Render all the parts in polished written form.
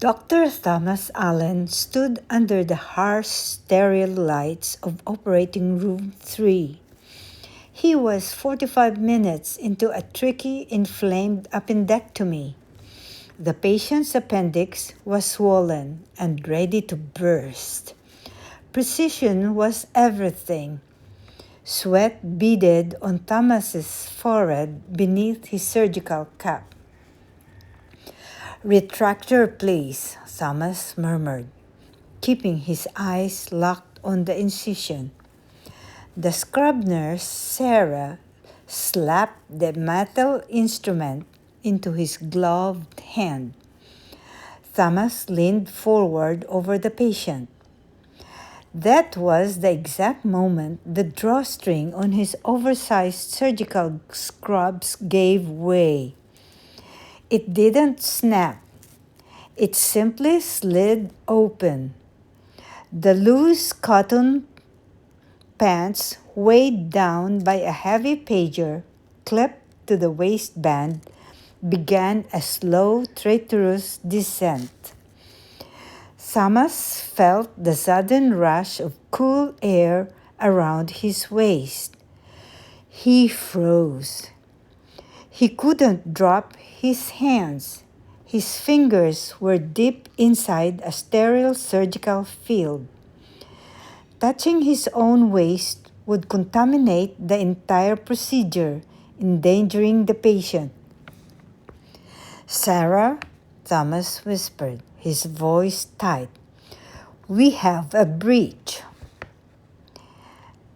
Dr. Thomas Allen stood under the harsh, sterile lights of Operating Room 3. He was 45 minutes into a tricky, inflamed appendectomy. The patient's appendix was swollen and ready to burst. Precision was everything. Sweat beaded on Thomas's forehead beneath his surgical cap. "Retractor, please," Thomas murmured, keeping his eyes locked on the incision. The scrub nurse, Sarah, slapped the metal instrument into his gloved hand. Thomas leaned forward over the patient. That was the exact moment the drawstring on his oversized surgical scrubs gave way. It didn't snap. It simply slid open. The loose cotton pants, weighed down by a heavy pager clipped to the waistband, began a slow, traitorous descent. Thomas felt the sudden rush of cool air around his waist. He froze. He couldn't drop his hands. His fingers were deep inside a sterile surgical field. Touching his own waist would contaminate the entire procedure, endangering the patient. "Sarah," Thomas whispered, his voice tight, "we have a breach."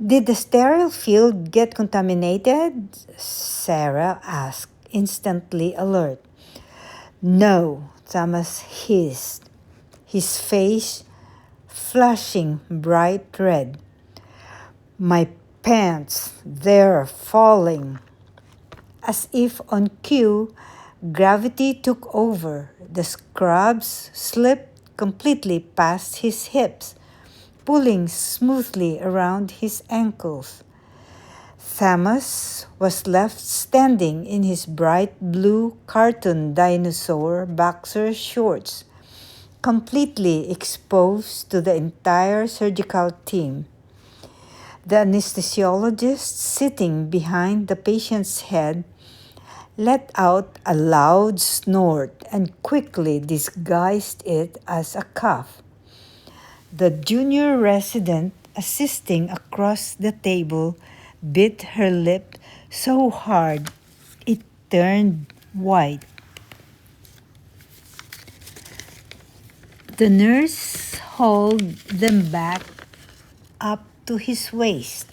"Did the sterile field get contaminated?" Sarah asked, instantly alert. "No," Thomas hissed, his face flushing bright red. "My pants, they're falling." As if on cue, gravity took over. The scrubs slipped completely past his hips, pulling smoothly around his ankles. Thomas was left standing in his bright blue cartoon dinosaur boxer shorts, completely exposed to the entire surgical team. The anesthesiologist sitting behind the patient's head let out a loud snort and quickly disguised it as a cough. The junior resident assisting across the table bit her lip so hard it turned white. The nurse hauled them back up to his waist.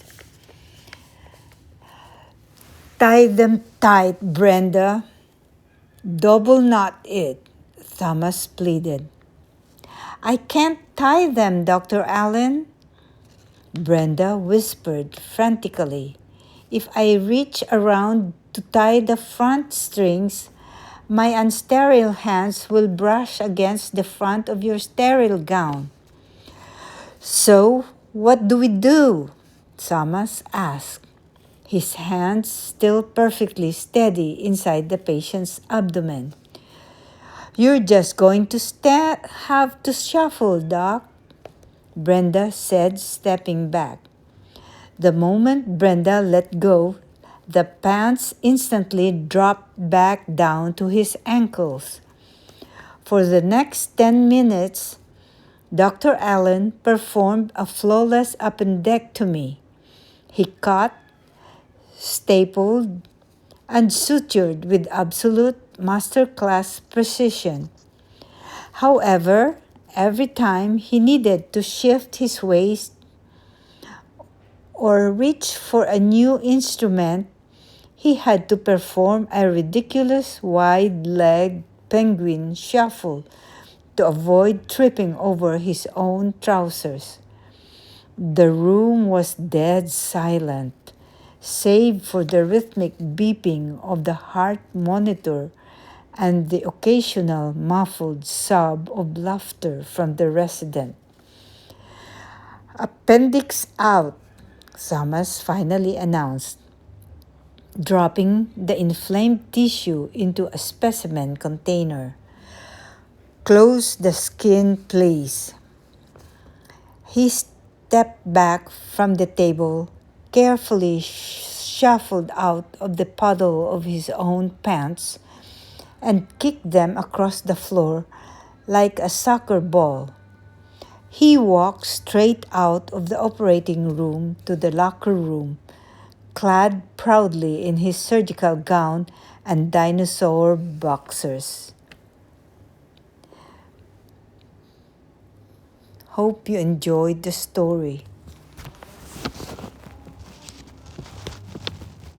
"Tie them tight, Brenda. Double knot it," Thomas pleaded. "I can't tie them, Dr. Allen," Brenda whispered frantically. "If I reach around to tie the front strings, my unsterile hands will brush against the front of your sterile gown." "So, what do we do?" Thomas asked, his hands still perfectly steady inside the patient's abdomen. "You're just going to have to shuffle, Doc," Brenda said, stepping back. The moment Brenda let go, the pants instantly dropped back down to his ankles. For the next 10 minutes, Dr. Allen performed a flawless appendectomy. He cut, stapled, and sutured with absolute masterclass precision. However, every time he needed to shift his waist or reach for a new instrument, he had to perform a ridiculous wide-legged penguin shuffle to avoid tripping over his own trousers. The room was dead silent, save for the rhythmic beeping of the heart monitor and the occasional muffled sob of laughter from the resident. "Appendix out," Thomas finally announced, dropping the inflamed tissue into a specimen container. Close the skin, please. He stepped back from the table, carefully shuffled out of the puddle of his own pants, and kicked them across the floor like a soccer ball. He walked straight out of the operating room to the locker room, clad proudly in his surgical gown and dinosaur boxers. Hope you enjoyed the story.